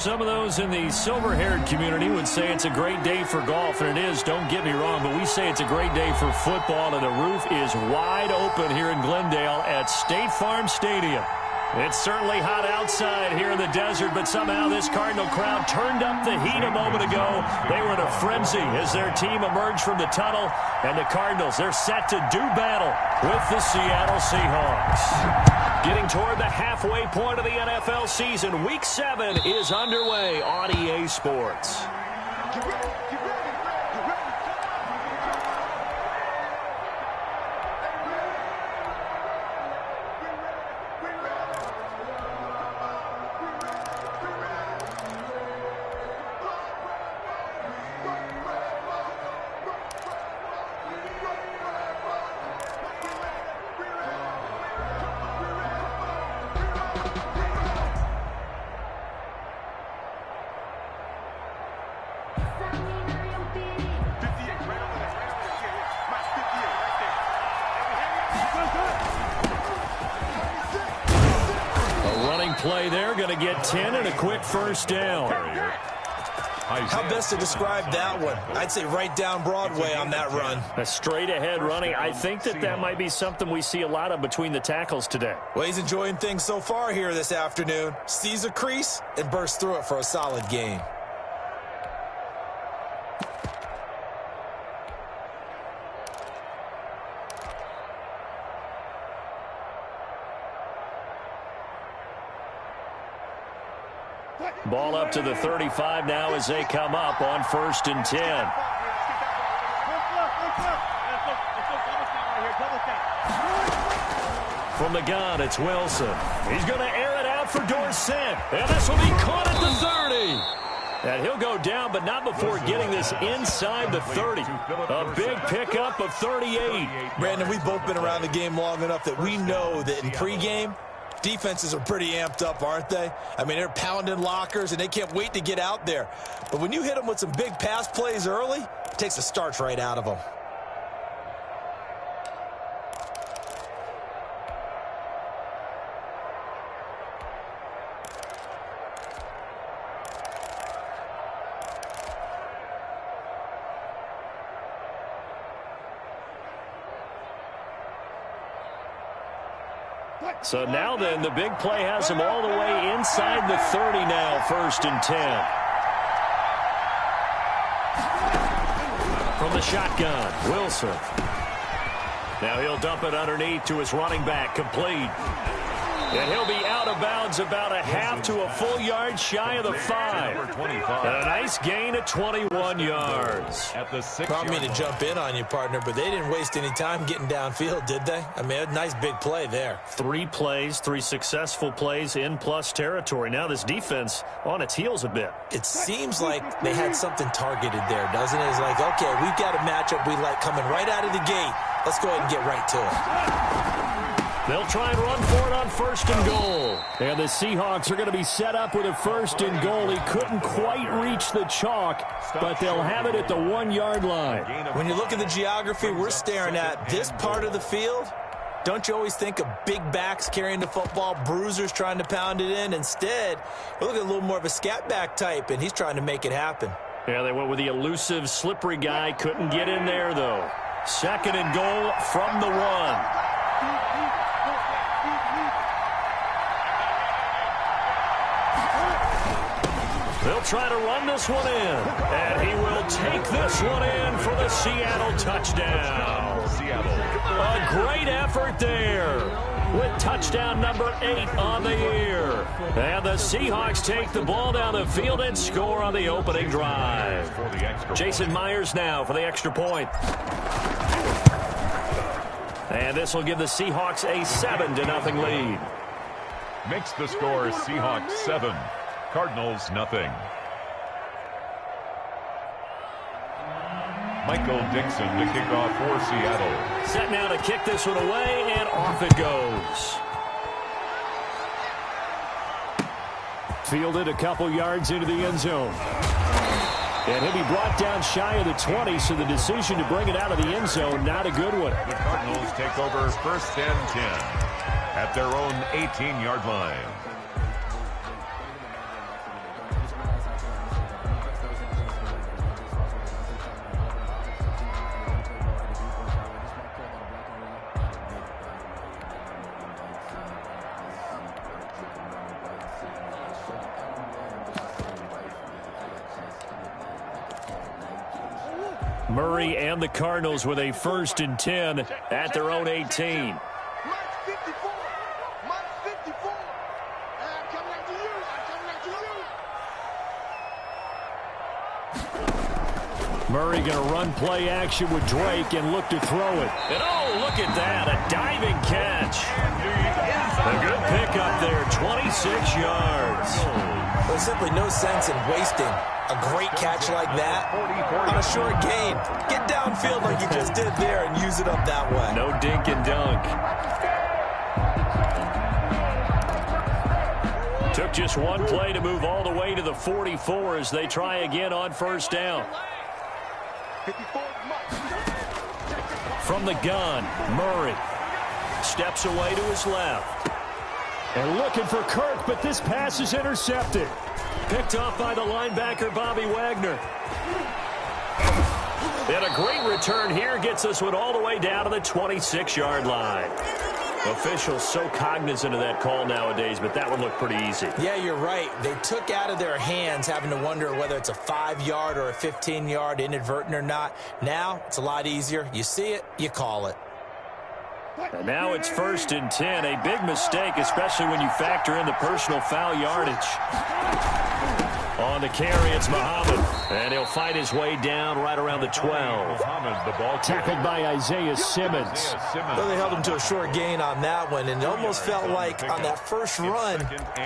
Some of those in the silver-haired community would say it's a great day for golf, and it is, don't get me wrong, but we say it's a great day for football, and the roof is wide open here in Glendale at State Farm Stadium. It's certainly hot outside here in the desert, but somehow this Cardinal crowd turned up the heat a moment ago. They were in a frenzy as their team emerged from the tunnel, and the Cardinals, they're set to do battle with the Seattle Seahawks. Getting toward the halfway point of the NFL season, Week 7 is underway on EA Sports. Play there, going to get 10 and a quick first down. How best to describe that one? I'd say right down Broadway on that run. A straight-ahead running. I think that might be something we see a lot of between the tackles today. Well, he's enjoying things so far here this afternoon. Sees a crease and bursts through it for a solid gain. Ball up to the 35 now as they come up on 1st and 10. From the gun, it's Wilson. He's going to air it out for Dorsett. And this will be caught at the 30. And he'll go down, but not before getting this inside the 30. A big pickup of 38. Brandon, we've both been around the game long enough that we know that in pregame, defenses are pretty amped up, aren't they? I mean, they're pounding lockers, and they can't wait to get out there. But when you hit them with some big pass plays early, it takes the starch right out of them. So now then, the big play has him all the way inside the 30 now, 1st and 10. From the shotgun, Wilson. Now he'll dump it underneath to his running back, complete. And he'll be out of bounds about a half to a full yard shy of the 5. And a nice gain of 21 yards. At the 6 yard line. To jump in on you, partner, but they didn't waste any time getting downfield, did they? I mean, a nice big play there. 3 plays, 3 successful plays in plus territory. Now this defense on its heels a bit. It seems like they had something targeted there, doesn't it? It's like, okay, we've got a matchup we like coming right out of the gate. Let's go ahead and get right to it. They'll try and run for it on 1st and goal. And the Seahawks are going to be set up with a 1st and goal. He couldn't quite reach the chalk, but they'll have it at the 1 yard line. When you look at the geography we're staring at, this part of the field, don't you always think of big backs carrying the football, bruisers trying to pound it in? Instead, we're looking at a little more of a scat back type, and he's trying to make it happen. Yeah, they went with the elusive, slippery guy. Couldn't get in there, though. 2nd and goal from the 1. They'll try to run this one in, and he will take this one in for the Seattle touchdown. A great effort there with touchdown number 8 on the year. And the Seahawks take the ball down the field and score on the opening drive. Jason Myers now for the extra point. And this will give the Seahawks a 7-0 lead. Makes the score Seahawks 7. Cardinals nothing. Michael Dixon to kick off for Seattle. Set now to kick this one away, and off it goes. Fielded a couple yards into the end zone. And he'll be brought down shy of the 20, so the decision to bring it out of the end zone, not a good one. The Cardinals take over 1st and 10 at their own 18-yard line. Murray and the Cardinals with a 1st and 10 at their own 18. Murray going to run play action with Drake and look to throw it. And oh, look at that, a diving catch. A good pickup there, 26 yards. There's simply no sense in wasting a great catch like that on a short gain. Get downfield like you just did there and use it up that way. No dink and dunk. Took just one play to move all the way to the 44 as they try again on 1st down. From the gun, Murray steps away to his left. And looking for Kirk, but this pass is intercepted. Picked off by the linebacker, Bobby Wagner. And a great return here gets us one all the way down to the 26-yard line. Officials so cognizant of that call nowadays, but that would look pretty easy. Yeah, you're right. They took out of their hands having to wonder whether it's a 5-yard or a 15-yard, inadvertent or not. Now it's a lot easier. You see it, you call it. And now it's 1st and 10. A big mistake, especially when you factor in the personal foul yardage. On the carry, it's Muhammad. And he'll fight his way down right around the 12. Tackled by Isaiah Simmons. Well, they held him to a short gain on that one, and it almost felt like on that first run,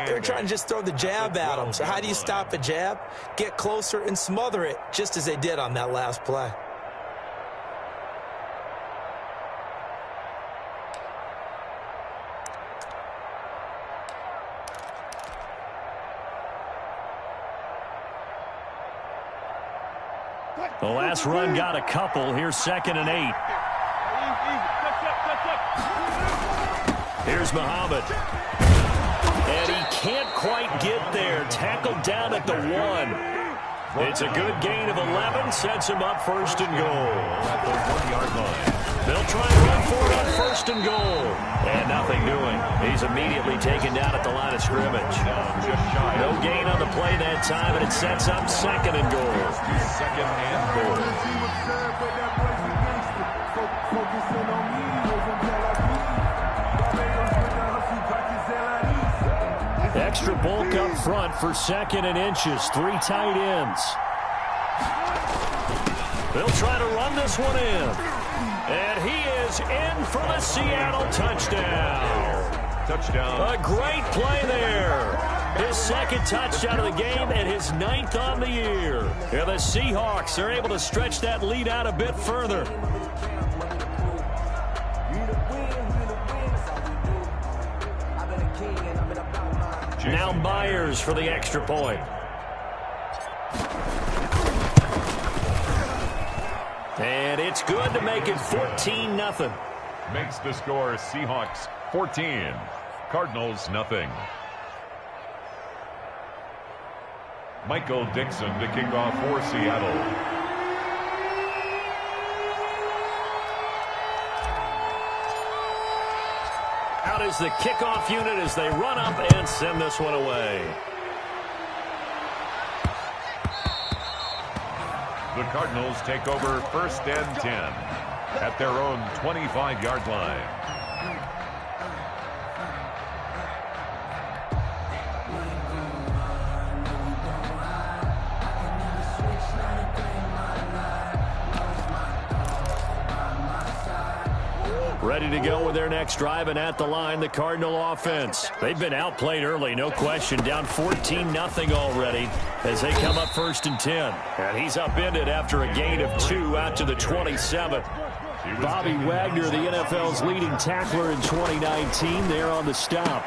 they were trying to just throw the jab at him. So how do you stop a jab? Get closer and smother it, just as they did on that last play. The last run got a couple. Here's 2nd and 8. Here's Muhammad. And he can't quite get there. Tackled down at the 1. It's a good gain of 11. Sets him up 1st and goal. At the 1-yard line. They'll try and run for it on 1st and goal. And nothing doing. He's immediately taken down at the line of scrimmage. No gain on the play that time, and it sets up 2nd and goal. 2nd and goal. Extra bulk up front for 2nd and inches. 3 tight ends. They'll try to run this one in. And he is in for the Seattle touchdown. Touchdown. A great play there. His 2nd touchdown of the game and his 9th on the year. And the Seahawks are able to stretch that lead out a bit further. Now Myers for the extra point. And it's good to make it 14-0. Makes the score Seahawks 14, Cardinals nothing. Michael Dixon to kick off for Seattle. Out is the kickoff unit as they run up and send this one away. The Cardinals take over 1st and 10 at their own 25-yard line. Ready to go with their next drive, and at the line, the Cardinal offense. They've been outplayed early, no question. Down 14-0 already as they come up 1st and 10. And he's upended after a gain of 2 out to the 27. Bobby Wagner, the NFL's leading tackler in 2019, there on the stop.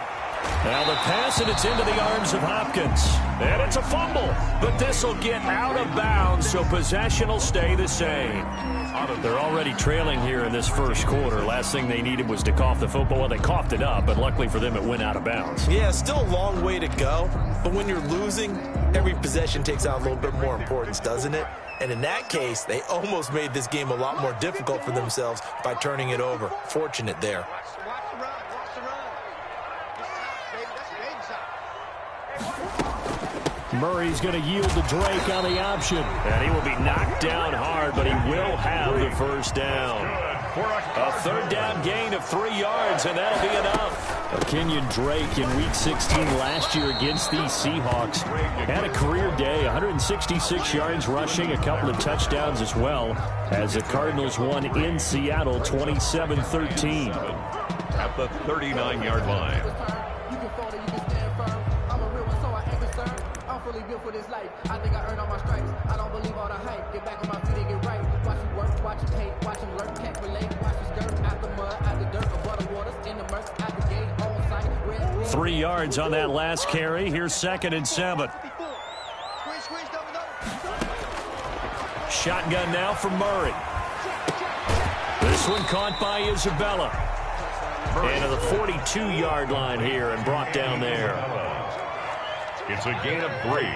Now the pass, and it's into the arms of Hopkins. And it's a fumble, but this will get out of bounds, so possession will stay the same. They're already trailing here in this first quarter. Last thing they needed was to cough the football. Well, they coughed it up, but luckily for them, it went out of bounds. Yeah, still a long way to go, but when you're losing, every possession takes on a little bit more importance, doesn't it? And in that case, they almost made this game a lot more difficult for themselves by turning it over. Fortunate there. Murray's going to yield to Drake on the option. And he will be knocked down hard, but he will have the first down. A third down gain of 3 yards, and that'll be enough. Kenyon Drake in Week 16 last year against these Seahawks had a career day, 166 yards rushing, a couple of touchdowns as well, as the Cardinals won in Seattle 27-13. At the 39-yard line. Built for this life. I think I earned all my stripes. I don't believe all the hype. Get back on my feet and get right. Watch you work, watch you hate, watch him lurk, can't relate. Watch you skirt out the mud, out the dirt, above the waters, in the murk, out the gate, on sight. 3 yards on that last carry. Here's 2nd and 7. Shotgun now for Murray. This one caught by Isabella. And to the 42-yard line here and brought down there. It's a gain of 3.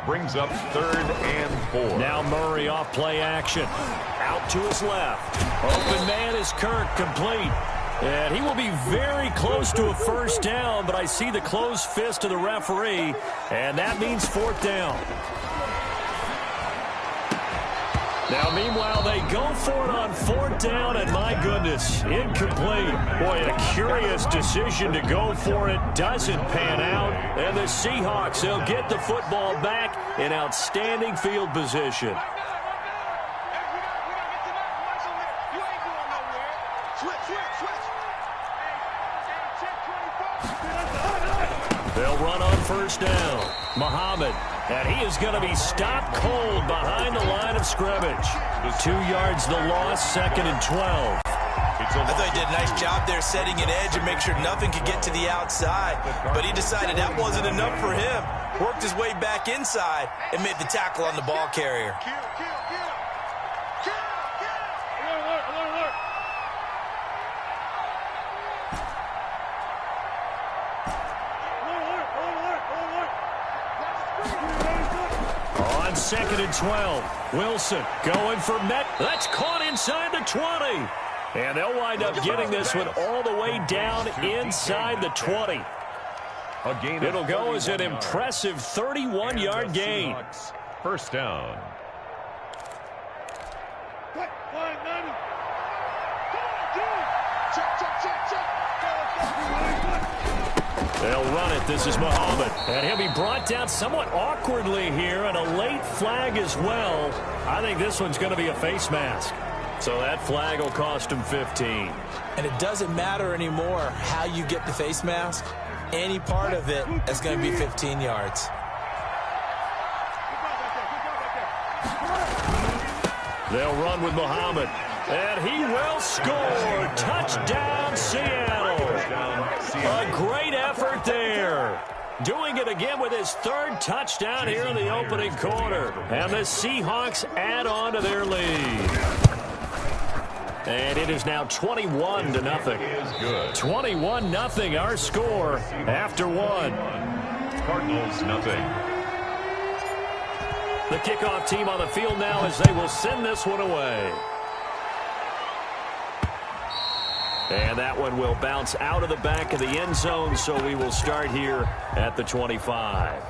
Brings up 3rd and 4. Now Murray off play action. Out to his left. Open man is Kirk, complete. And he will be very close to a first down, but I see the closed fist of the referee, and that means 4th down. Now, meanwhile, they go for it on 4th down, and my goodness, incomplete. Boy, a curious decision to go for it. Doesn't pan out. And the Seahawks, they'll get the football back in outstanding field position. They'll run on first down. Muhammad. And he is going to be stopped cold behind the line of scrimmage. 2 yards the loss, 2nd and 12. I thought he did a nice job there setting an edge and make sure nothing could get to the outside. But he decided that wasn't enough for him. Worked his way back inside and made the tackle on the ball carrier. On 2nd and 12, Wilson going for Met. That's caught inside the 20. And they'll wind up getting this one all the way down inside the 20. It'll go as an impressive 31-yard gain. First down. They'll run it. This is Muhammad. And he'll be brought down somewhat awkwardly here, and a late flag as well. I think this one's going to be a face mask. So that flag will cost him 15. And it doesn't matter anymore how you get the face mask. Any part of it, that's going to be 15 yards. They'll run with Muhammad. And he will score. Touchdown, Seattle. A great effort there. Doing it again with his 3rd touchdown here in the opening quarter. And the Seahawks add on to their lead. And it is now 21-0. 21-0, our score after 1. Cardinals, nothing. The kickoff team on the field now as they will send this one away. And that one will bounce out of the back of the end zone, so we will start here at the 25.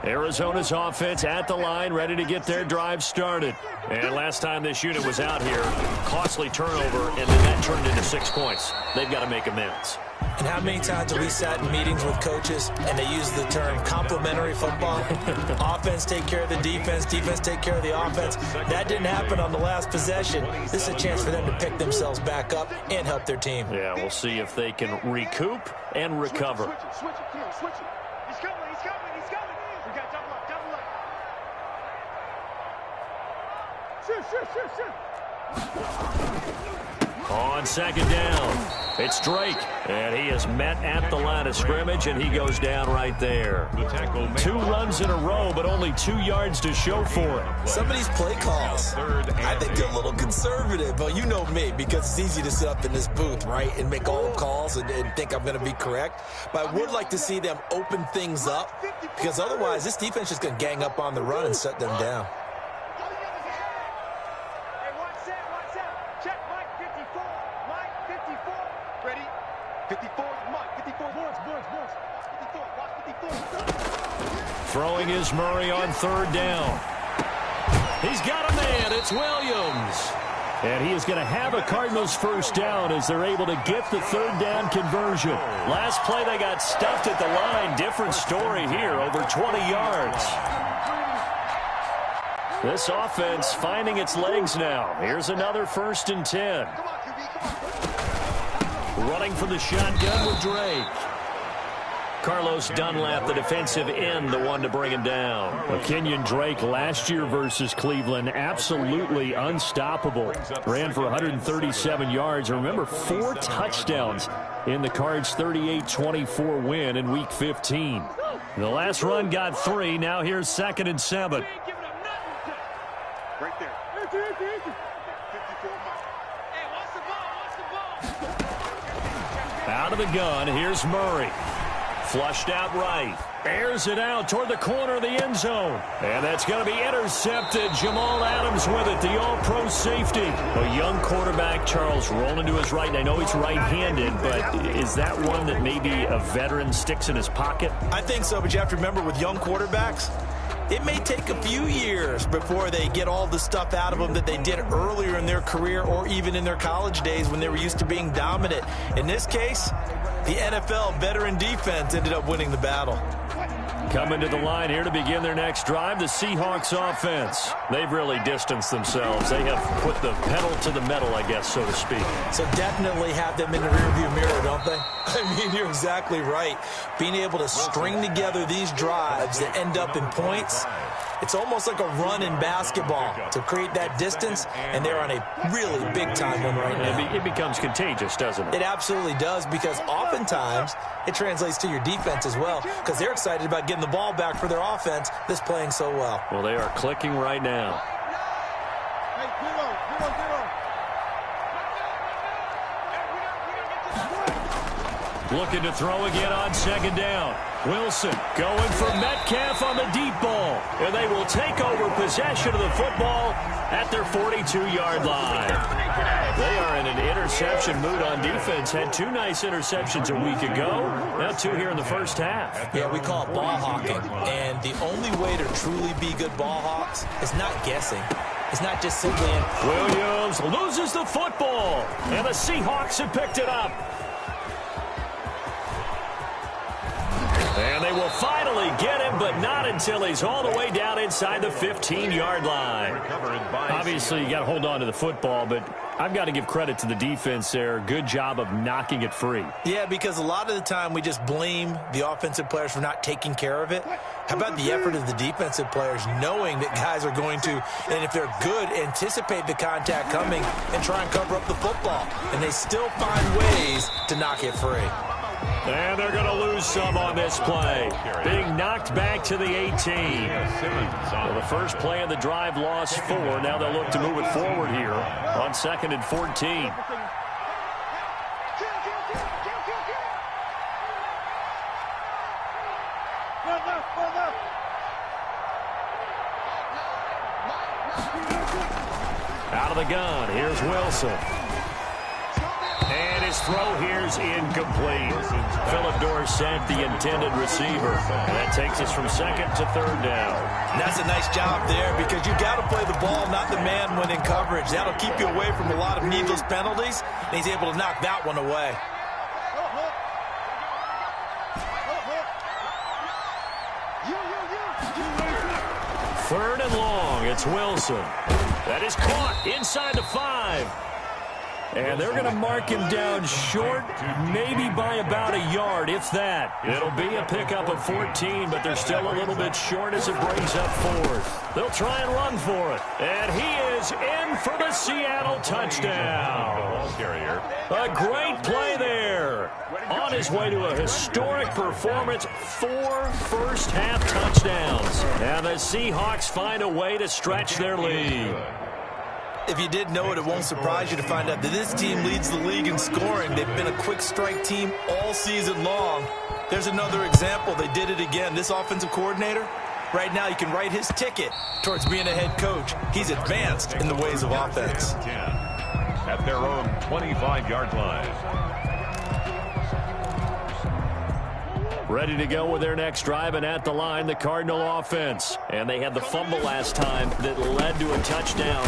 Arizona's offense at the line, ready to get their drive started. And last time this unit was out here, costly turnover, and then that turned into 6 points. They've got to make amends. And how many times have we sat in meetings with coaches and they use the term complementary football? Offense take care of the defense, defense take care of the offense. That didn't happen on the last possession. This is a chance for them to pick themselves back up and help their team. Yeah, we'll see if they can recoup and recover. Switch it. He's coming. We got double up. Shoot. On 2nd down, it's Drake, and he is met at the line of scrimmage, and he goes down right there. 2 runs in a row, but only 2 yards to show for it. Some of these play calls, I think they're a little conservative, but you know me, because it's easy to sit up in this booth, right, and make all the calls and think I'm going to be correct. But I would like to see them open things up, because otherwise this defense is going to gang up on the run and shut them down. 54, Mike, 54, boards. 54, watch 54. Throwing is Murray on third down. He's got a man. It's Williams. And he is going to have a Cardinals first down as they're able to get the third down conversion. Last play they got stuffed at the line. Different story here, over 20 yards. This offense finding its legs now. Here's another 1st and 10. Running for the shotgun with Drake. Carlos Dunlap, the defensive end, the one to bring him down. Well, Kenyon Drake last year versus Cleveland, absolutely unstoppable. Ran for 137 yards. Remember, 4 touchdowns in the Cards' 38-24 win in Week 15. The last run got 3. Now here's 2nd and 7. Right there. 54, Mike. Hey, watch the ball. Out of the gun, here's Murray. Flushed out right. Airs it out toward the corner of the end zone. And that's going to be intercepted. Jamal Adams with it, the all-pro safety. A young quarterback, Charles, rolling to his right. And I know he's right-handed, but is that one that maybe a veteran sticks in his pocket? I think so, but you have to remember with young quarterbacks, it may take a few years before they get all the stuff out of them that they did earlier in their career or even in their college days when they were used to being dominant. In this case, the NFL veteran defense ended up winning the battle. Coming to the line here to begin their next drive, the Seahawks offense. They've really distanced themselves. They have put the pedal to the metal, I guess, so to speak. So definitely have them in the rearview mirror, don't they? I mean, you're exactly right. Being able to string together these drives that end up in points, it's almost like a run in basketball to create that distance, and they're on a really big-time one right now. It becomes contagious, doesn't it? It absolutely does, because oftentimes it translates to your defense as well, because they're excited about getting the ball back for their offense that's playing so well. Well, they are clicking right now. Hey, Looking to throw again on 2nd down. Wilson going for Metcalf on the deep ball. And they will take over possession of the football at their 42-yard line. They are in an interception mood on defense. Had 2 nice interceptions a week ago. Now 2 here in the first half. Yeah, we call it ball hawking. And the only way to truly be good ball hawks is not guessing. It's not just simply Williams loses the football. And the Seahawks have picked it up. And they will finally get him, but not until he's all the way down inside the 15-yard line. Obviously, you got to hold on to the football, but I've got to give credit to the defense there. Good job of knocking it free. Yeah, because a lot of the time we just blame the offensive players for not taking care of it. How about the effort of the defensive players knowing that guys are going to, and if they're good, anticipate the contact coming and try and cover up the football. And they still find ways to knock it free. And they're going to lose some on this play. Being knocked back to the 18. Well, the first play of the drive lost 4. Now they'll look to move it forward here on 2nd and 14. Out of the gun, here's Wilson. And his throw here's incomplete. Philip Dorsett, the intended receiver. And that takes us from 2nd to 3rd down. And that's a nice job there, because you got to play the ball, not the man when in coverage. That'll keep you away from a lot of needless penalties, and he's able to knock that one away. Third and long, it's Wilson. That is caught inside the 5. And they're going to mark him down short, maybe by about a yard, if that. It'll be a pickup of 14, but they're still a little bit short as it brings up 4th. They'll try and run for it. And he is in for the Seattle touchdown. A great play there. On his way to a historic performance, 4 first-half touchdowns. And the Seahawks find a way to stretch their lead. If you didn't know it, it won't surprise you to find out that this team leads the league in scoring. They've been a quick strike team all season long. There's another example. They did it again. This offensive coordinator, right now, you can write his ticket towards being a head coach. He's advanced in the ways of offense. At their own 25-yard line. Ready to go with their next drive, and at the line, the Cardinal offense. And they had the fumble last time that led to a touchdown.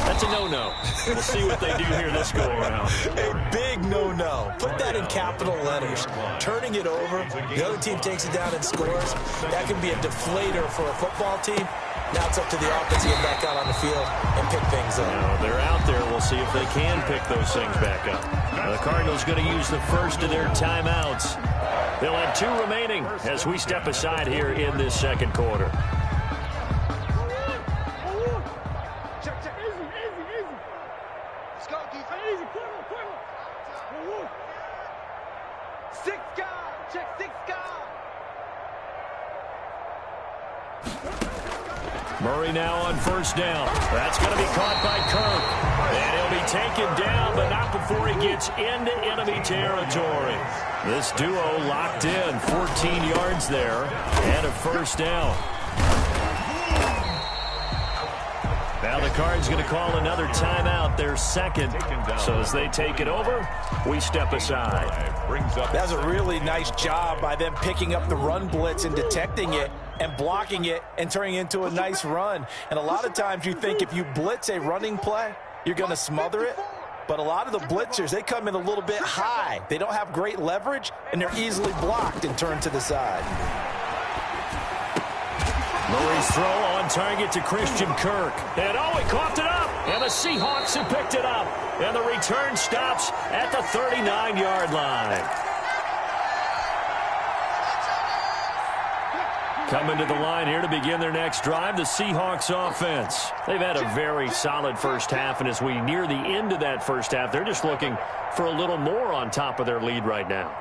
That's a no-no. We'll see what they do here this go-around. A big no-no. Put that in capital letters. Turning it over, the other team takes it down and scores. That can be a deflator for a football team. Now it's up to the offense to get back out on the field and pick things up. Now, they're out there. We'll see if they can pick those things back up. Now, the Cardinals going to use the first of their timeouts. They'll have 2 remaining as we step aside here in this second quarter. Murray now on first down. That's going to be caught by Kirk. And he'll be taken down, but not before he gets into enemy territory. This duo locked in, 14 yards there, and a first down. Now the Cards going to call another timeout, their second. So as they take it over, we step aside. That's a really nice job by them picking up the run blitz and detecting it and blocking it and turning it into a nice run. And a lot of times you think if you blitz a running play, you're going to smother it. But a lot of the blitzers, they come in a little bit high. They don't have great leverage, and they're easily blocked and turned to the side. Murray's throw on target to Christian Kirk. And oh, he coughed it up. And the Seahawks have picked it up. And the return stops at the 39-yard line. Coming to the line here to begin their next drive, the Seahawks offense. They've had a very solid first half, and as we near the end of that first half, they're just looking for a little more on top of their lead right now.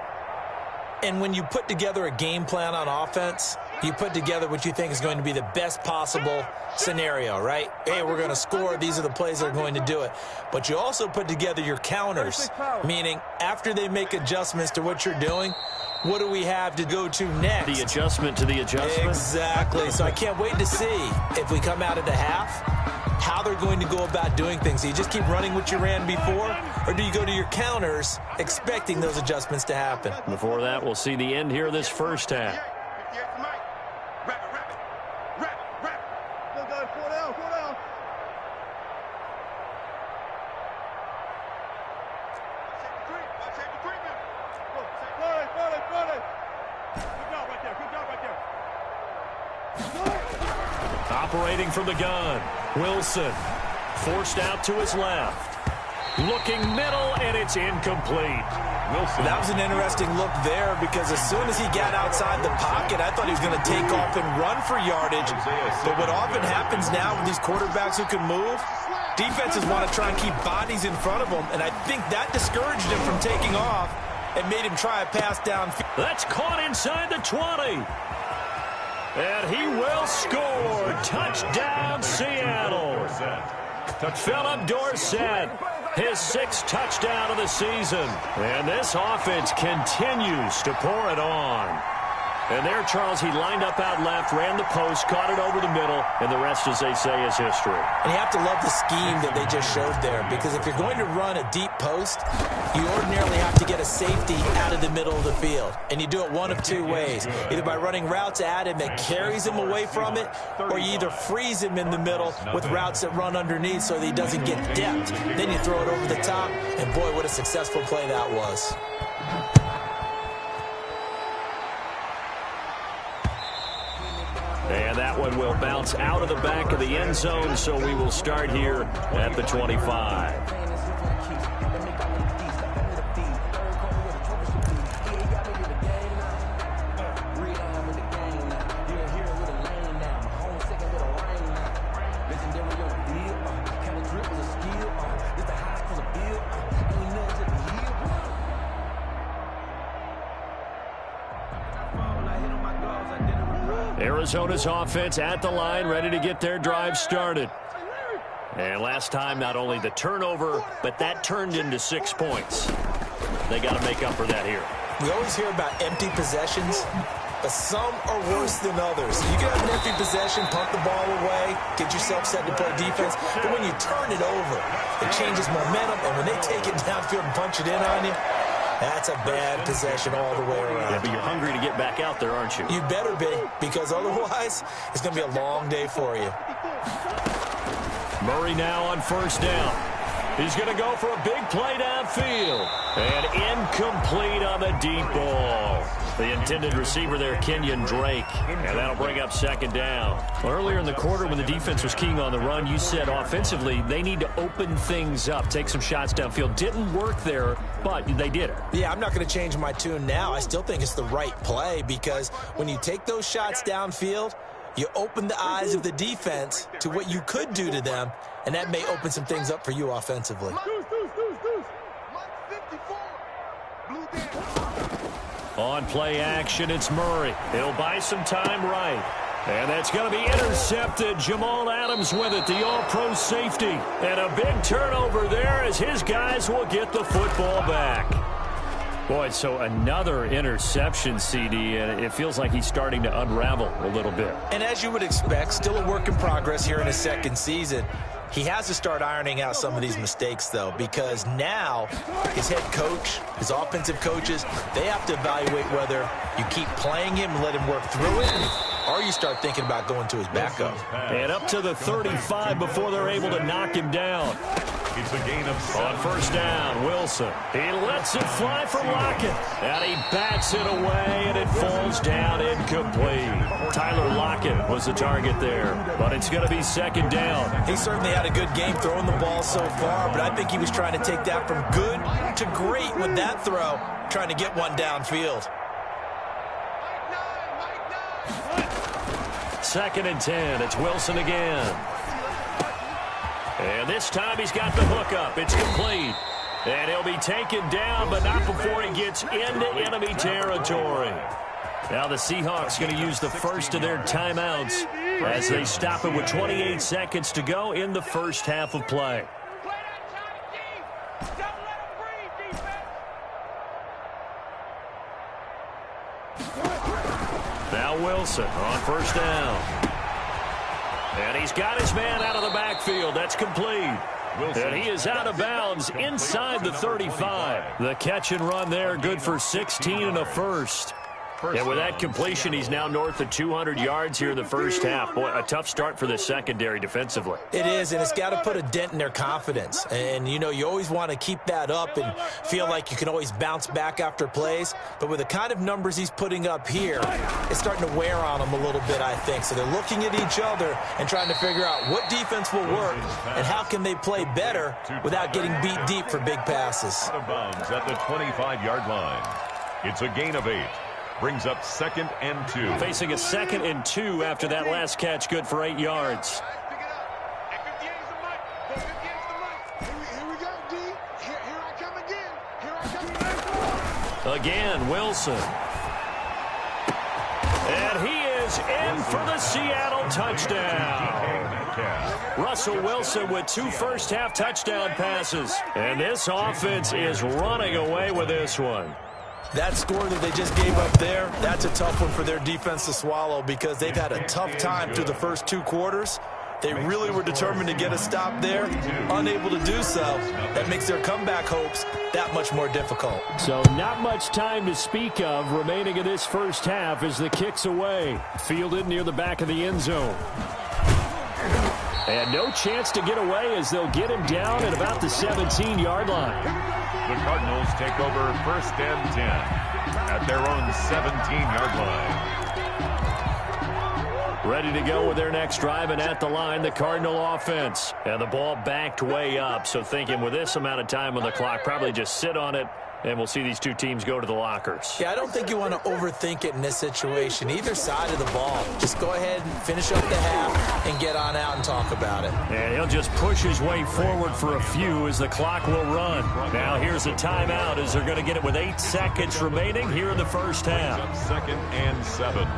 And when you put together a game plan on offense, you put together what you think is going to be the best possible scenario, right? Hey, we're going to score. These are the plays that are going to do it. But you also put together your counters, meaning after they make adjustments to what you're doing, what do we have to go to next? The adjustment to the adjustment? Exactly. So I can't wait to see if we come out of the half, how they're going to go about doing things. Do you just keep running what you ran before, or do you go to your counters expecting those adjustments to happen? Before that, we'll see the end here of this first half. Operating from the gun, Wilson forced out to his left. Looking middle, and it's incomplete. Wilson. That was an interesting look there because as soon as he got outside the pocket, I thought he was going to take off and run for yardage. But what often happens now with these quarterbacks who can move, defenses want to try and keep bodies in front of them, and I think that discouraged him from taking off and made him try a pass downfield. That's caught inside the 20. And he will score. Touchdown, Seattle. Philip Dorsett, his 6th touchdown of the season. And this offense continues to pour it on. And there, Charles, he lined up out left, ran the post, caught it over the middle, and the rest, as they say, is history. And you have to love the scheme that they just showed there, because if you're going to run a deep post, you ordinarily have to get a safety out of the middle of the field. And you do it one of 2 ways, either by running routes at him that carries him away from it, or you either freeze him in the middle with routes that run underneath so that he doesn't get depth. Then you throw it over the top, and boy, what a successful play that was. And that one will bounce out of the back of the end zone, so we will start here at the 25. Arizona's offense at the line, ready to get their drive started. And last time, not only the turnover, but that turned into 6 points. They got to make up for that here. We always hear about empty possessions, but some are worse than others. You can have an empty possession, pump the ball away, get yourself set to play defense, but when you turn it over, it changes momentum, and when they take it downfield and punch it in on you, That's a bad possession all the way around. Yeah, but you're hungry to get back out there, aren't you? You better be, because otherwise it's going to be a long day for you. Murray now on first down. He's going to go for a big play downfield. And incomplete on the deep ball. The intended receiver there, Kenyon Drake. And that'll bring up second down. Well, earlier in the quarter when the defense was keying on the run, you said offensively they need to open things up, take some shots downfield. Didn't work there, but they did it. Yeah, I'm not going to change my tune now. I still think it's the right play because when you take those shots downfield, you open the eyes of the defense to what you could do to them, and that may open some things up for you offensively. On play action, it's Murray. He'll buy some time right. And that's going to be intercepted. Jamal Adams with it, the all-pro safety. And a big turnover there as his guys will get the football back. Boy, so another interception, CD, and it feels like he's starting to unravel a little bit. And as you would expect, still a work in progress here in his second season. He has to start ironing out some of these mistakes, though, because now his head coach, his offensive coaches, they have to evaluate whether you keep playing him and let him work through it, or you start thinking about going to his backup. And up to the 35 before they're able to knock him down. It's a gain of 7. On first down, Wilson. He lets it fly for Lockett. And he bats it away, and it falls down incomplete. Tyler Lockett was the target there, but it's going to be second down. He certainly had a good game throwing the ball so far, but I think he was trying to take that from good to great with that throw, trying to get one downfield. Second and 10. It's Wilson again. And this time he's got the hook up. It's complete. And he'll be taken down, but not before he gets into enemy territory. Now the Seahawks going to use the first of their timeouts as they stop it with 28 seconds to go in the first half of play. Now Wilson on first down. And he's got his man out of the backfield. That's complete. And he is out of bounds inside the 35. The catch and run there, good for 16 and a first. And with that completion, he's now north of 200 yards here in the first half. Boy, a tough start for the secondary defensively. It is, and it's got to put a dent in their confidence. And, you know, you always want to keep that up and feel like you can always bounce back after plays. But with the kind of numbers he's putting up here, it's starting to wear on them a little bit, I think. So they're looking at each other and trying to figure out what defense will work and how can they play better without getting beat deep for big passes. Out of bounds at the 25-yard line. It's a gain of 8. Brings up second and 2. Facing a second and 2 after that last catch, good for 8 yards. Again, Wilson. And he is in for the Seattle touchdown. Russell Wilson with 2 first-half touchdown passes. And this offense is running away with this one. That score that they just gave up there, that's a tough one for their defense to swallow because they've had a tough time through the first 2 quarters. They really were determined to get a stop there, unable to do so. That makes their comeback hopes that much more difficult. So not much time to speak of remaining in this first half as the kick's away. Fielded near the back of the end zone. And no chance to get away as they'll get him down at about the 17-yard line. The Cardinals take over first and 10 at their own 17-yard line. Ready to go with their next drive, and at the line, the Cardinal offense. And the ball backed way up, so thinking with this amount of time on the clock, probably just sit on it, and we'll see these two teams go to the lockers. Yeah, I don't think you want to overthink it in this situation. Either side of the ball. Just go ahead and finish up the half and get on out and talk about it. And he'll just push his way forward for a few as the clock will run. Now here's a timeout as they're going to get it with 8 seconds remaining here in the first half. Second and 7.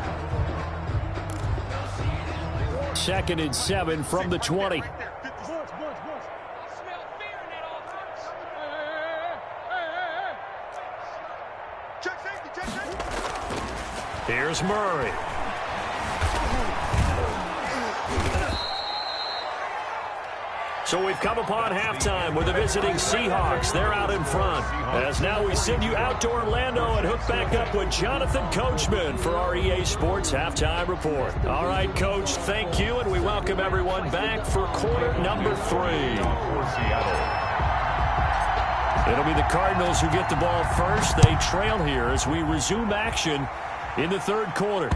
Second and 7 from the 20. Here's Murray. So we've come upon halftime with the visiting Seahawks. They're out in front. As now we send you out to Orlando and hook back up with Jonathan Coachman for our EA Sports Halftime Report. All right, Coach, thank you, and we welcome everyone back for quarter number 3. It'll be the Cardinals who get the ball first. They trail here as we resume action in the third quarter.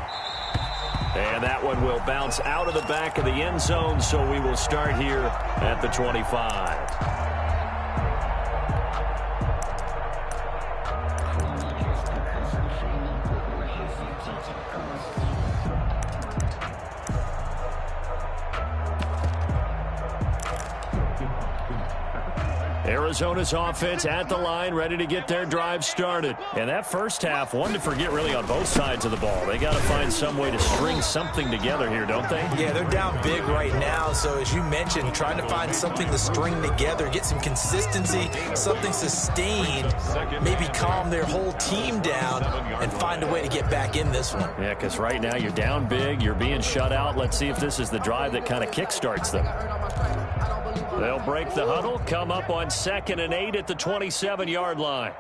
And that one will bounce out of the back of the end zone, so we will start here at the 25. Arizona's offense at the line, ready to get their drive started. And that first half, one to forget really on both sides of the ball. They got to find some way to string something together here, don't they? Yeah, they're down big right now. So as you mentioned, trying to find something to string together, get some consistency, something sustained, maybe calm their whole team down and find a way to get back in this one. Yeah, because right now you're down big, you're being shut out. Let's see if this is the drive that kind of kickstarts them. They'll break the huddle, come up on 2nd and 8 at the 27-yard line.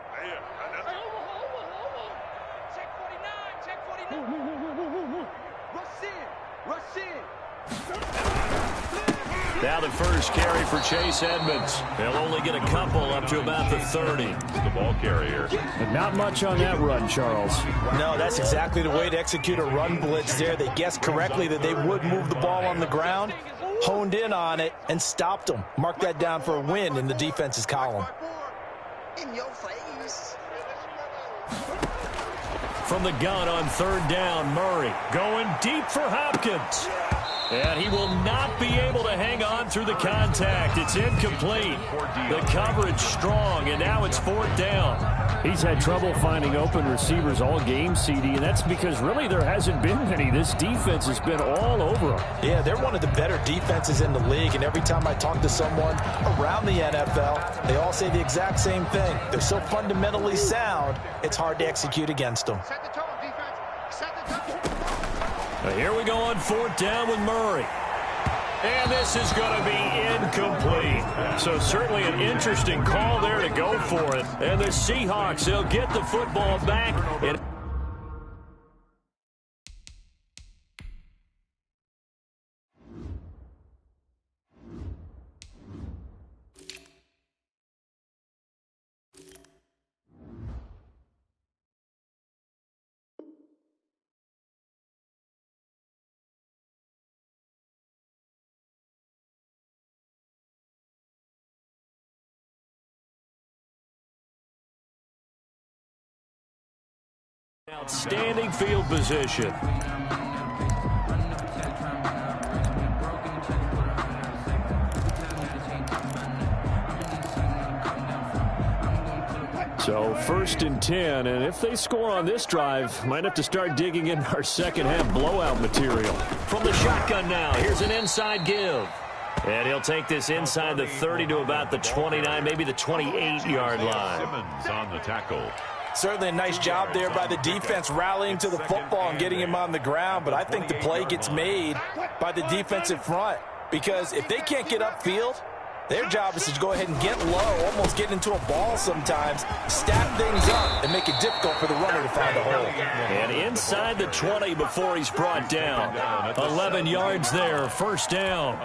Now the first carry for Chase Edmonds. They'll only get a couple up to about the 30. The ball carrier. But not much on that run, Charles. No, that's exactly the way to execute a run blitz there. They guessed correctly that they would move the ball on the ground, honed in on it, and stopped them. Mark that down for a win in the defense's column. In your face. From the gun on 3rd down, Murray going deep for Hopkins. And he will not be able to hang on through the contact. It's incomplete. The coverage strong, and now it's 4th down. He's had trouble finding open receivers all game, CD, and that's because really there hasn't been many. This defense has been all over them. Yeah, they're one of the better defenses in the league, and every time I talk to someone around the NFL, they all say the exact same thing. They're so fundamentally sound, it's hard to execute against them. Set the tone, defense. Set the tone. Here we go on 4th down with Murray. And this is going to be incomplete. So certainly an interesting call there to go for it. And the Seahawks, they'll get the football back. And outstanding field position. So 1st and 10, and if they score on this drive, might have to start digging in our second half blowout material. From the shotgun now, here's an inside give. And he'll take this inside the 30 to about the 29, maybe the 28-yard line. Simmons on the tackle. Certainly a nice job there by the defense rallying to the football and getting him on the ground, but I think the play gets made by the defensive front because if they can't get upfield, their job is to go ahead and get low, almost get into a ball sometimes, stack things up, and make it difficult for the runner to find a hole. And inside the 20 before he's brought down. 11 yards there, 1st down.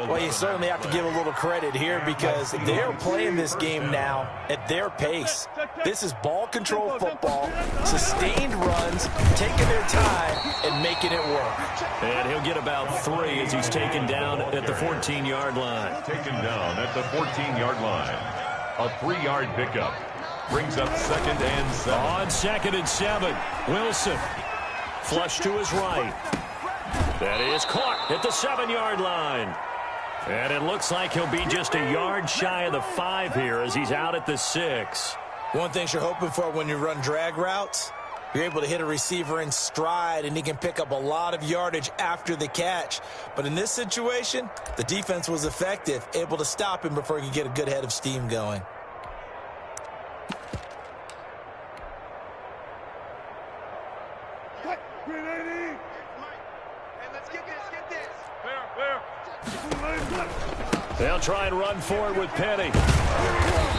Well, you certainly have to give a little credit here because they're playing this game now at their pace. This is ball control football, sustained runs, taking their time, and making it work. And he'll get about 3 as he's taken down at the 14-yard line. Taken down at the 14-yard line. A 3-yard pickup. Brings up 2nd and 7. On 2nd and 7, Wilson. Flush to his right. That is caught at the 7-yard line. And it looks like he'll be just a yard shy of the 5 here as he's out at the 6. One thing you're hoping for when you run drag routes, you're able to hit a receiver in stride, and he can pick up a lot of yardage after the catch. But in this situation, the defense was effective, able to stop him before he could get a good head of steam going. Hey, let's get this. Fair. They'll try and run forward with Penny.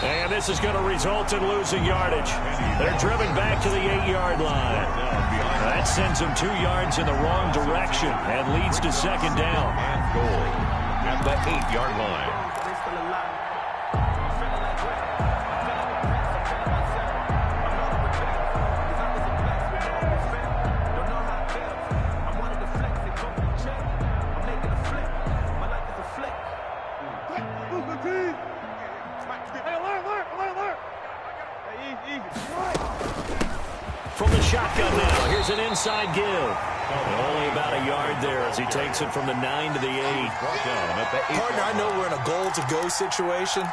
And this is going to result in losing yardage. They're driven back to the 8-yard line. That sends them 2 yards in the wrong direction and leads to second down. And goal at the 8-yard line. From the shotgun now, here's an inside give. Only about a yard there as he takes it from the 9 to the 8. Partner, I know we're in a goal-to-go situation,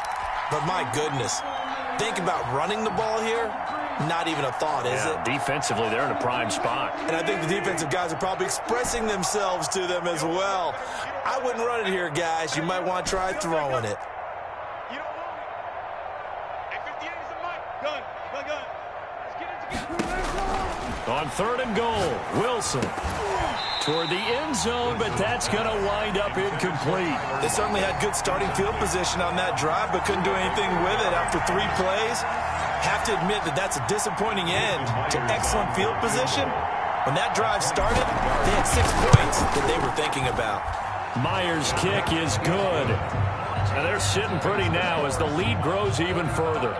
but my goodness, think about running the ball here. Not even a thought, is it? Defensively, they're in a prime spot. And I think the defensive guys are probably expressing themselves to them as well. I wouldn't run it here, guys. You might want to try throwing it. You don't want it. Hey, 58 is a mic. Gun. Let's get it together. On 3rd and goal, Wilson toward the end zone, but that's going to wind up incomplete. They certainly had good starting field position on that drive, but couldn't do anything with it after 3 plays. Have to admit that that's a disappointing end to excellent field position. When that drive started, they had 6 points that they were thinking about. Myers' kick is good. And they're sitting pretty now as the lead grows even further.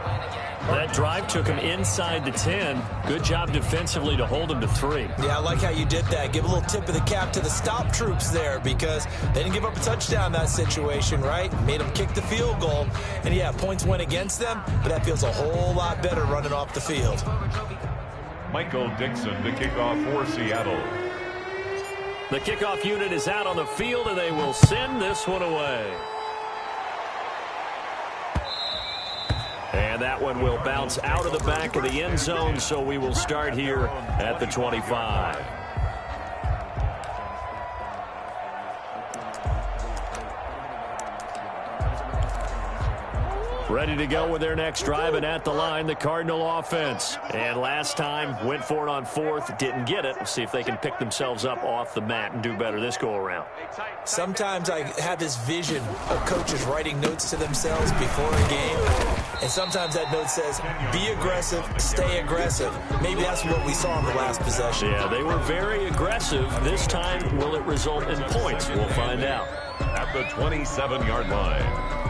That drive took him inside the 10. Good job defensively to hold him to 3. Yeah, I like how you did that. Give a little tip of the cap to the stop troops there because they didn't give up a touchdown in that situation, right? Made them kick the field goal. And, yeah, points went against them, but that feels a whole lot better running off the field. Michael Dixon to kick off for Seattle. The kickoff unit is out on the field, and they will send this one away. And that one will bounce out of the back of the end zone, so we will start here at the 25. Ready to go with their next drive, and at the line, the Cardinal offense. And last time, went for it on 4th, didn't get it. We'll see if they can pick themselves up off the mat and do better this go-around. Sometimes I have this vision of coaches writing notes to themselves before a game, and sometimes that note says, be aggressive, stay aggressive. Maybe that's what we saw in the last possession. Yeah, they were very aggressive. This time, will it result in points? We'll find out. At the 27-yard line.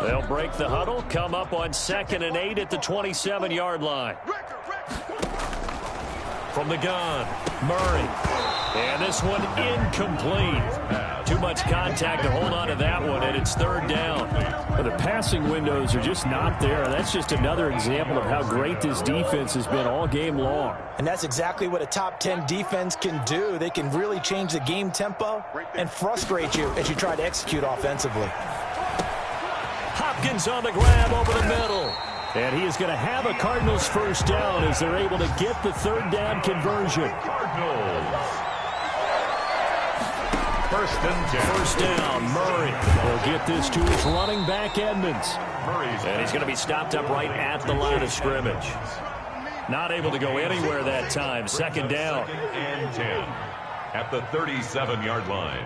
They'll break the huddle, come up on 2nd and 8 at the 27-yard line. From the gun, Murray. And this one incomplete. Too much contact to hold on to that one, and it's 3rd down. Well, the passing windows are just not there. That's just another example of how great this defense has been all game long. And that's exactly what a top 10 defense can do. They can really change the game tempo and frustrate you as you try to execute offensively. Hopkins on the grab over the middle. And he is going to have a Cardinals first down as they're able to get the 3rd down conversion. Cardinals. 1st and 10. First down, Murray will get this to his running back, Edmonds. And he's going to be stopped up right at the line of scrimmage. Not able to go anywhere that time. 2nd down. 2nd and 10. At the 37-yard line.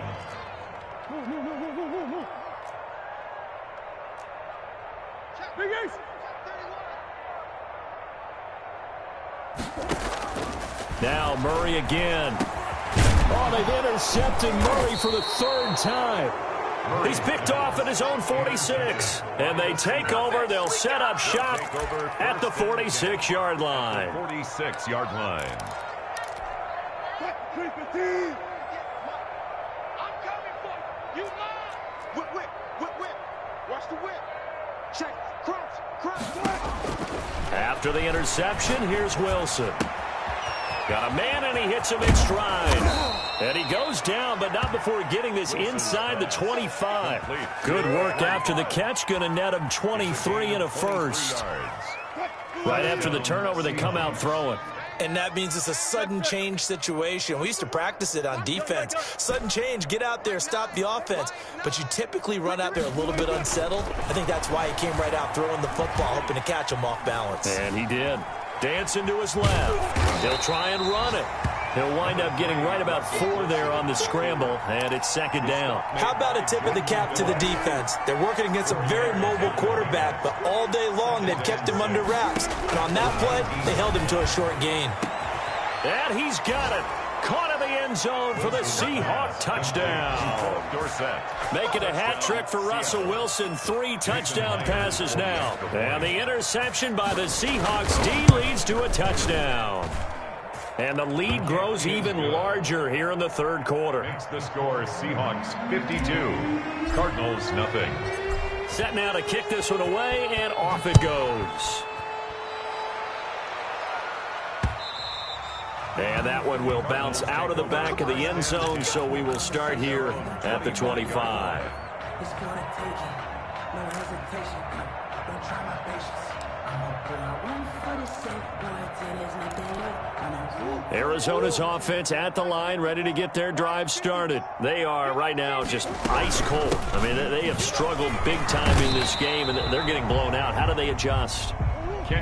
Now Murray again. Oh, they've intercepted Murray for the 3rd time. He's picked off at his own 46. And they take over. They'll set up shop at the 46-yard line. 46-yard line. I'm coming for you. You lie. Whip. Watch the whip. Check. Crouch. After the interception, here's Wilson. Got a man, and he hits him in stride. And he goes down, but not before getting this inside the 25. Good work after the catch. Going to net him 23 and a first. Right after the turnover, they come out throwing. And that means it's a sudden change situation. We used to practice it on defense. Sudden change, get out there, stop the offense. But you typically run out there a little bit unsettled. I think that's why he came right out throwing the football, hoping to catch him off balance. And he did. Dancing to his left. He'll try and run it. He'll wind up getting right about 4 there on the scramble, and it's second down. How about a tip of the cap to the defense? They're working against a very mobile quarterback, but all day long they've kept him under wraps. And on that play, they held him to a short gain. And he's got it. Caught in the end zone for the Seahawk touchdown. Making a hat trick for Russell Wilson. 3 touchdown passes now. And the interception by the Seahawks D leads to a touchdown. And the lead grows even larger here in the third quarter. Makes the score Seahawks 52, Cardinals nothing. Set now to kick this one away, and off it goes. And that one will bounce out of the back of the end zone, so we will start here at the 25. It's gonna take it. No hesitation. Don't try my patience. I'm a boy. 1 for the safe boy. Till there's nothing left. Arizona's offense at the line, ready to get their drive started. They are right now just ice cold. I mean, they have struggled big time in this game, and they're getting blown out. How do they adjust?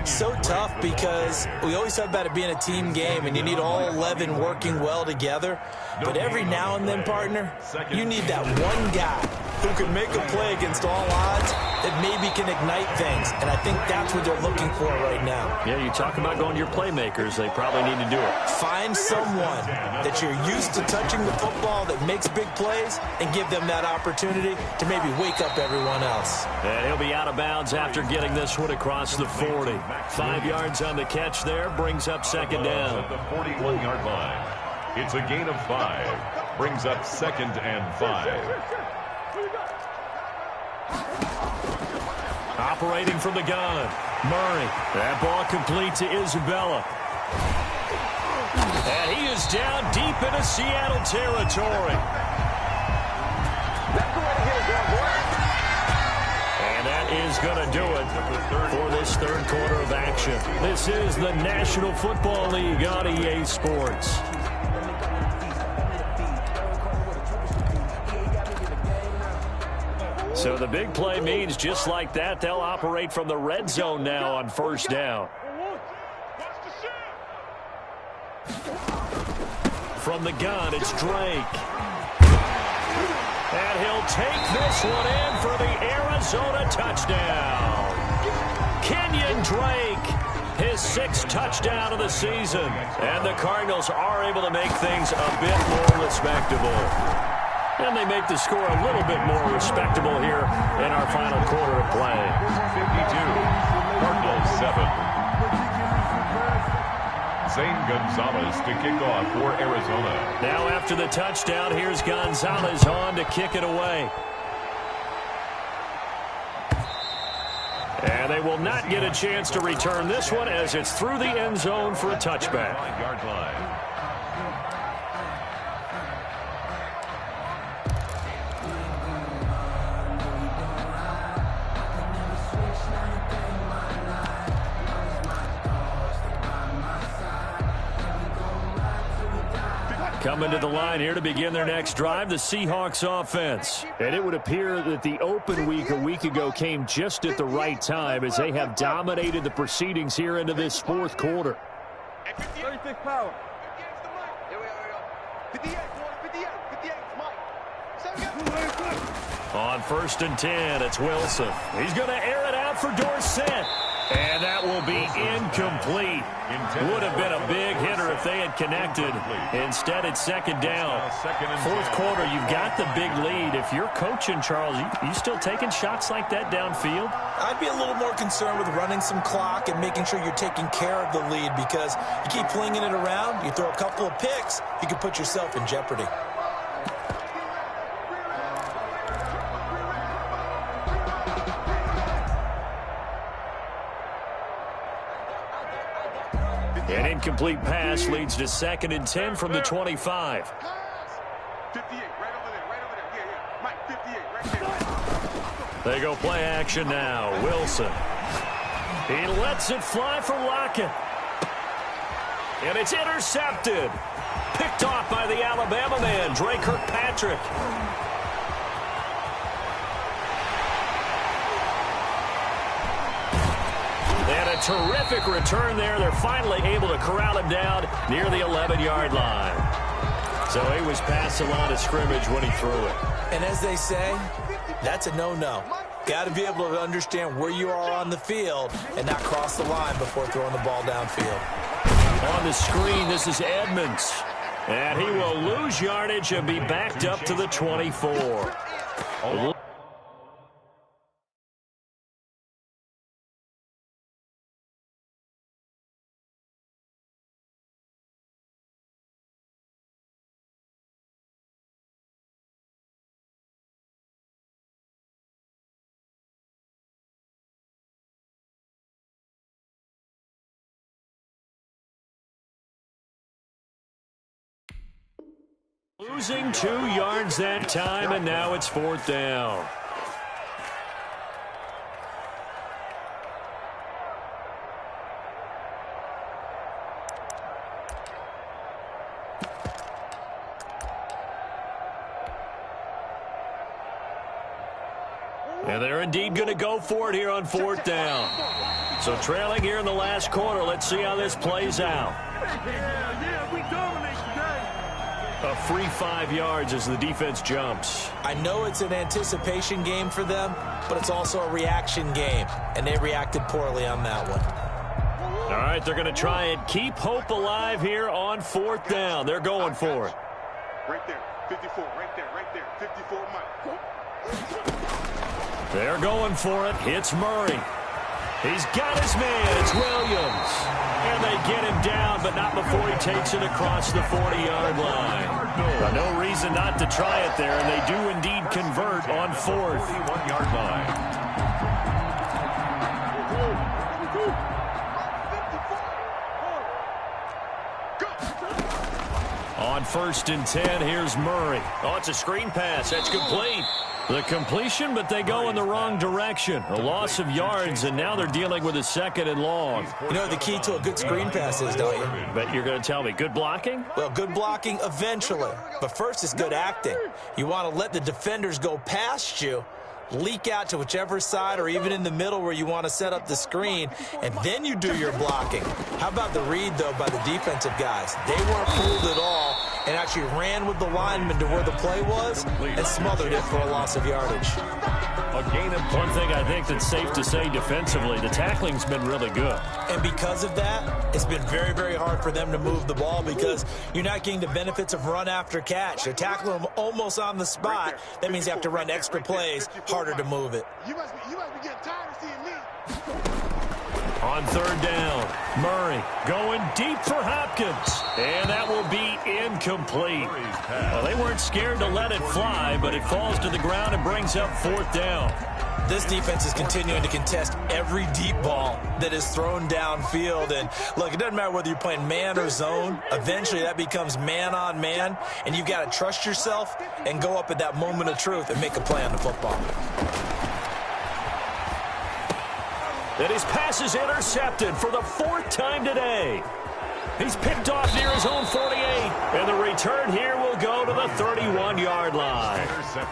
So tough because we always talk about it being a team game, and you need all 11 working well together. But every now and then, partner, you need that one guy who can make a play against all odds that maybe can ignite things. And I think that's what they're looking for right now. Yeah, you talk about going to your playmakers. They probably need to do it. Find someone that you're used to touching the football that makes big plays and give them that opportunity to maybe wake up everyone else. And he'll be out of bounds after getting this one across the 40. 5 yards on the catch there, brings up second down. At the 41-yard line. It's a gain of 5. Brings up second and 5. Operating from the gun, Murray. That ball complete to Isabella. And he is down deep into Seattle territory. And that is going to do it for this third quarter of action. This is the National Football League on EA Sports. So the big play means just like that, they'll operate from the red zone now on first down. From the gun, it's Drake. And he'll take this one in for the Arizona touchdown. Kenyon Drake, his 6th touchdown of the season. And the Cardinals are able to make things a bit more respectable. And they make the score a little bit more respectable here in our final quarter of play. 52, Cardinals 7. Zane Gonzalez to kick off for Arizona. Now after the touchdown, here's Gonzalez on to kick it away. And they will not get a chance to return this one as it's through the end zone for a touchback. 5-yard line. Coming to the line here to begin their next drive, the Seahawks offense. And it would appear that the open week a week ago came just at the right time as they have dominated the proceedings here into this fourth quarter. 36 power. Here we go. 58, On first and 10, it's Wilson. He's going to air it out for Dorsett. And that will be incomplete. Would have been a big hitter if they had connected. Instead, it's second down. Fourth quarter, you've got the big lead. If you're coaching, Charles, you still taking shots like that downfield? I'd be a little more concerned with running some clock and making sure you're taking care of the lead, because you keep flinging it around, you throw a couple of picks, you can put yourself in jeopardy. An incomplete pass leads to second and 10 from the 25. 58, right over there. Yeah. Mike, 58, right there. They go play action now. Wilson. He lets it fly for Lockett. And it's intercepted. Picked off by the Alabama man, Dre Kirkpatrick. And a terrific return there. They're finally able to corral him down near the 11-yard line. So he was past the line of scrimmage when he threw it. And as they say, that's a no-no. Got to be able to understand where you are on the field and not cross the line before throwing the ball downfield. On the screen, this is Edmonds. And he will lose yardage and be backed up to the 24. Losing 2 yards that time, and now it's 4th down. And they're indeed going to go for it here on 4th down. So trailing here in the last quarter. Let's see how this plays out. Yeah, we dominate today. A free 5 yards as the defense jumps. I know it's an anticipation game for them, but it's also a reaction game, and they reacted poorly on that one. All right, they're going to try and keep hope alive here on 4th down. They're going for it. Right there, 54, right there, 54, Mike. They're going for it. It's Murray. He's got his man. It's Williams. And they get him down, but not before he takes it across the 40-yard line. No reason not to try it there, and they do indeed convert on 4th. 41-yard line. On 1st and 10, here's Murray. Oh, it's a screen pass. That's complete. The completion, but they go in the wrong direction. A loss of yards, and now they're dealing with a 2nd and long. You know what the key to a good screen pass is, don't you? But you're going to tell me, good blocking? Well, good blocking eventually. But first is good acting. You want to let the defenders go past you, leak out to whichever side or even in the middle where you want to set up the screen, and then you do your blocking. How about the read, though, by the defensive guys? They weren't fooled at all and actually ran with the lineman to where the play was and smothered it for a loss of yardage. A gain of one thing I think that's safe to say defensively, the tackling's been really good. And because of that, it's been very, very hard for them to move the ball because you're not getting the benefits of run after catch. They're tackling them almost on the spot. That means you have to run extra plays, harder to move it. You must be getting tired of seeing me. On 3rd down, Murray going deep for Hopkins. And that will be incomplete. Well, they weren't scared to let it fly, but it falls to the ground and brings up 4th down. This defense is continuing to contest every deep ball that is thrown downfield. And, look, it doesn't matter whether you're playing man or zone. Eventually, that becomes man-on-man, and you've got to trust yourself and go up at that moment of truth and make a play on the football. And his pass is intercepted for the 4th time today. He's picked off near his own 48, and the return here will go to the 31-yard line.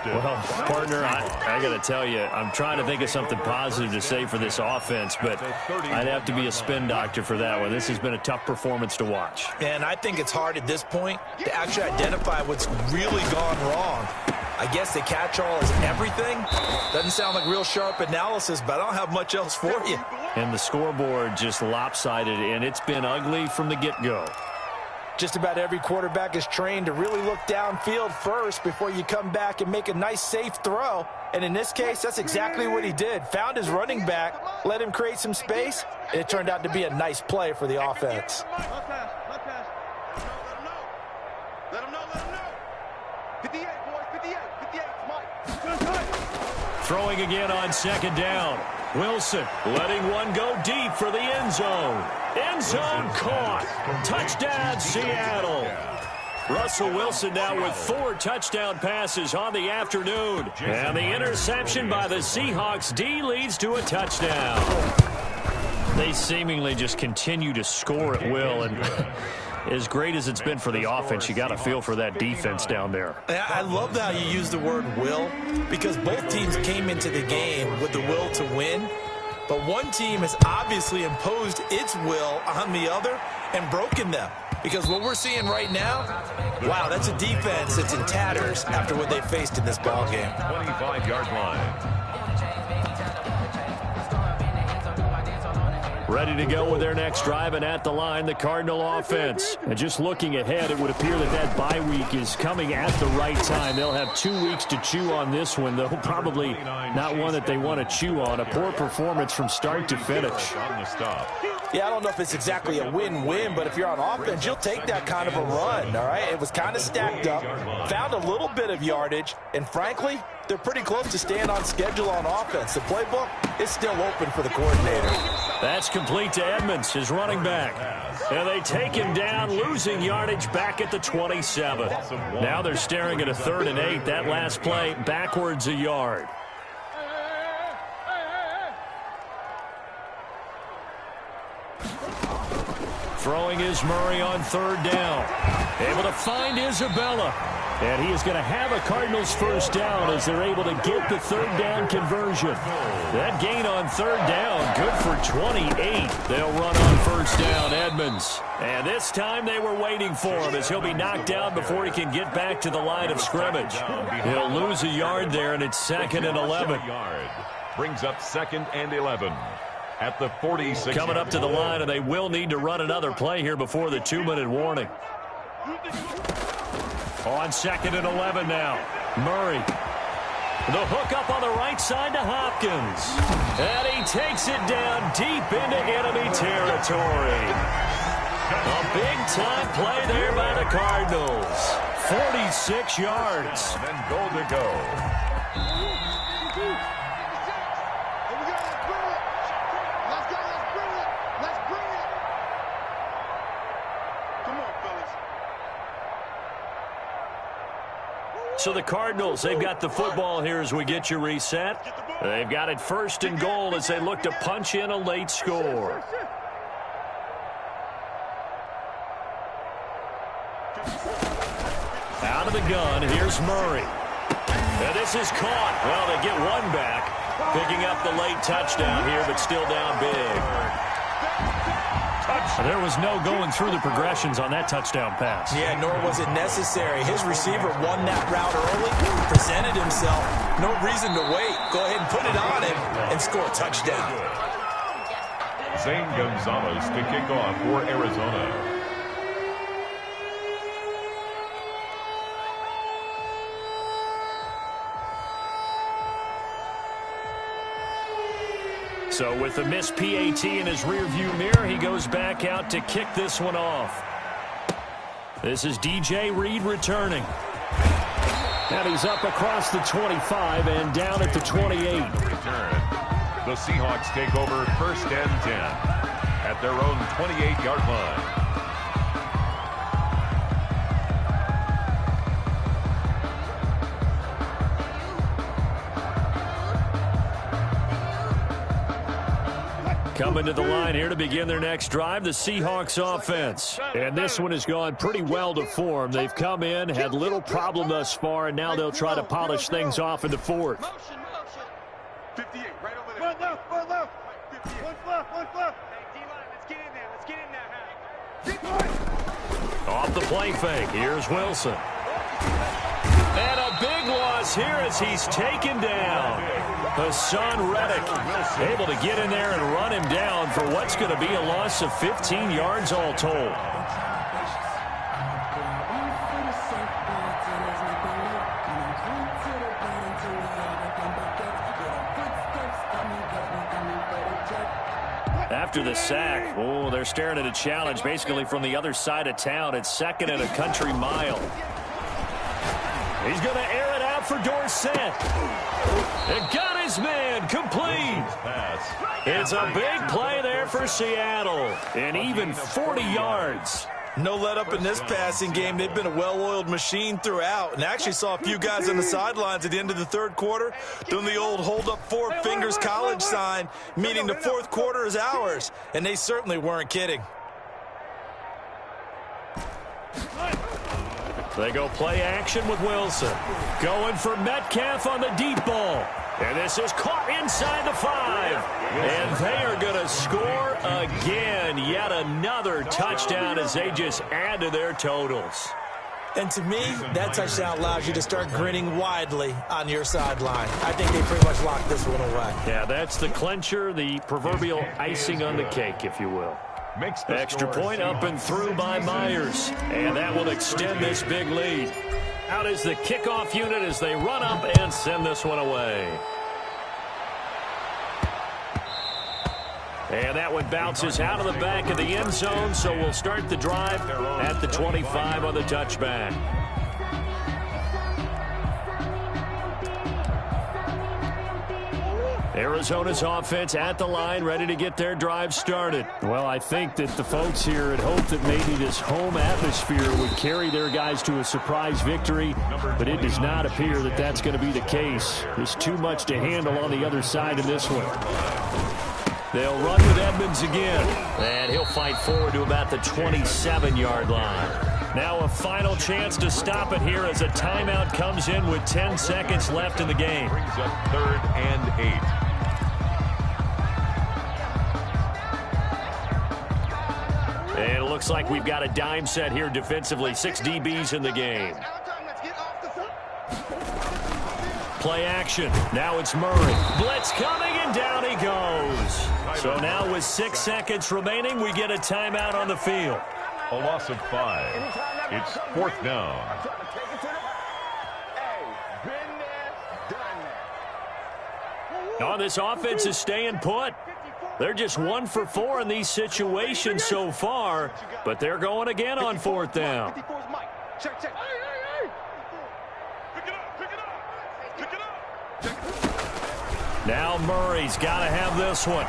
Well, partner, I got to tell you, I'm trying to think of something positive to say for this offense, but I'd have to be a spin doctor for that one. This has been a tough performance to watch. And I think it's hard at this point to actually identify what's really gone wrong. I guess the catch-all is everything. Doesn't sound like real sharp analysis, but I don't have much else for you. And the scoreboard just lopsided, and it's been ugly from the get-go. Just about every quarterback is trained to really look downfield first before you come back and make a nice, safe throw. And in this case, that's exactly what he did. Found his running back, let him create some space, and it turned out to be a nice play for the offense. Let him know. 58, boys, 58, Mike. Throwing again on 2nd down. Wilson letting one go deep for the end zone. End zone caught. Touchdown, Seattle. Russell Wilson now with 4 touchdown passes on the afternoon. And the interception by the Seahawks D leads to a touchdown. They seemingly just continue to score at will, and as great as it's been for the offense, you got to feel for that defense down there. I love how you use the word will, because both teams came into the game with the will to win, but one team has obviously imposed its will on the other and broken them. Because what we're seeing right now, wow, that's a defense that's in tatters after what they faced in this ball game. 25-yard line. Ready to go with their next drive, and at the line, the Cardinal offense. And just looking ahead, it would appear that bye week is coming at the right time. They'll have 2 weeks to chew on this one, though probably not one that they want to chew on. A poor performance from start to finish. Yeah, I don't know if it's exactly a win-win, but if you're on offense, you'll take that kind of a run, all right? It was kind of stacked up, found a little bit of yardage, and frankly, they're pretty close to staying on schedule on offense. The playbook is still open for the coordinator. That's complete to Edmonds, his running back. And they take him down, losing yardage back at the 27. Now they're staring at a 3rd and 8. That last play, backwards a yard. Throwing is Murray on 3rd down. Able to find Isabella. And he is going to have a Cardinals first down as they're able to get the 3rd down conversion. That gain on 3rd down, good for 28. They'll run on first down, Edmonds. And this time they were waiting for him as he'll be knocked down before he can get back to the line of scrimmage. He'll lose a yard there, and it's 2nd and 11. Brings up 2nd and 11. At the 46. Coming up to the line, and they will need to run another play here before the 2-minute warning. On 2nd and 11 now. Murray. The hook up on the right side to Hopkins. And he takes it down deep into enemy territory. A big-time play there by the Cardinals. 46 yards. And then goal to go. So the Cardinals, they've got the football here as we get you reset. They've got it 1st and goal as they look to punch in a late score. Out of the gun, here's Murray. And this is caught. Well, they get one back. Picking up the late touchdown here, but still down big. There was no going through the progressions on that touchdown pass. Yeah, nor was it necessary. His receiver won that route early, presented himself. No reason to wait. Go ahead and put it on him and score a touchdown. Zane Gonzalez to kick off for Arizona. So with the missed PAT in his rearview mirror, he goes back out to kick this one off. This is DJ Reed returning. And he's up across the 25 and down at the 28. Return. The Seahawks take over 1st and 10 at their own 28-yard line. Coming to the line here to begin their next drive, the Seahawks offense. And this one has gone pretty well to form. They've come in, had little problem thus far, and now they'll try to polish things off in the 4th. 58, right over there. One left, one left. 58. One left. Hey, D-line, let's get in there. Off the play fake, here's Wilson. And a big loss here as he's taken down. Hassan Reddick able to get in there and run him down for what's going to be a loss of 15 yards all told. After the sack, oh, they're staring at a challenge basically from the other side of town. It's 2nd and a country mile. He's going to air it out for Dorsett. It got his man complete. It's a big play there for Seattle. And even 40 yards. No let up in this passing game. They've been a well-oiled machine throughout, and actually saw a few guys on the sidelines at the end of the third quarter doing the old hold up four fingers college sign, meaning the fourth quarter is ours, and they certainly weren't kidding. They go play action with Wilson. Going for Metcalf on the deep ball. And this is caught inside the 5. And they are going to score again. Yet another touchdown as they just add to their totals. And to me, that touchdown allows you to start grinning widely on your sideline. I think they pretty much locked this one away. Yeah, that's the clincher, the proverbial icing on the cake, if you will. Extra point up and through by Myers. And that will extend this big lead. Out is the kickoff unit as they run up and send this one away. And that one bounces out of the back of the end zone, so we'll start the drive at the 25 on the touchback. Arizona's offense at the line, ready to get their drive started. Well, I think that the folks here had hoped that maybe this home atmosphere would carry their guys to a surprise victory, but it does not appear that that's going to be the case. There's too much to handle on the other side of this one. They'll run with Edmonds again, and he'll fight forward to about the 27-yard line. Now a final chance to stop it here as a timeout comes in with 10 seconds left in the game. Brings up 3rd and 8. And it looks like we've got a dime set here defensively. 6 DBs in the game. Play action. Now it's Murray. Blitz coming, and down he goes. So now with 6 seconds remaining, we get a timeout on the field. A loss of 5. It's 4th down. Oh, this offense is staying put. They're just 1 for 4 in these situations so far, but they're going again on 4th down. Now Murray's got to have this one.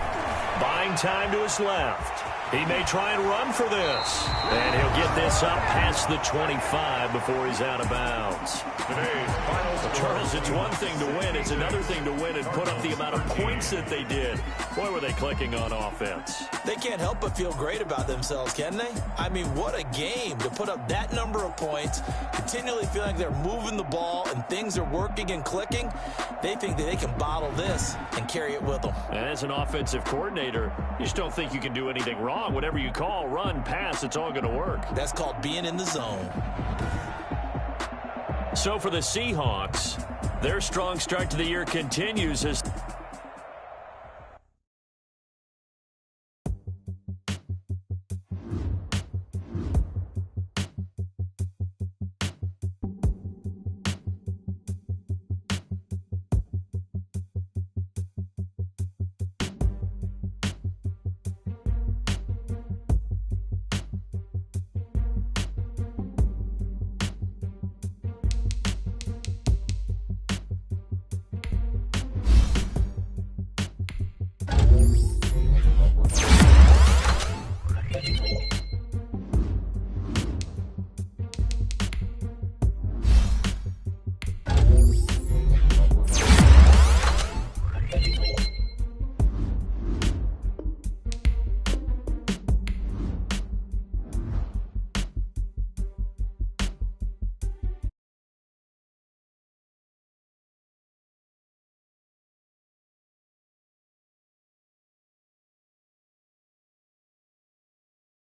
Buying time to his left. He may try and run for this. And he'll get this up past the 25 before he's out of bounds. Today's final score. Charles, it's one thing to win. It's another thing to win and put up the amount of points that they did. Boy, were they clicking on offense. They can't help but feel great about themselves, can they? I mean, what a game to put up that number of points, continually feeling like they're moving the ball and things are working and clicking. They think that they can bottle this and carry it with them. And as an offensive coordinator, you just don't think you can do anything wrong. Whatever you call, run, pass, it's all going to work. That's called being in the zone. So for the Seahawks, their strong start to the year continues as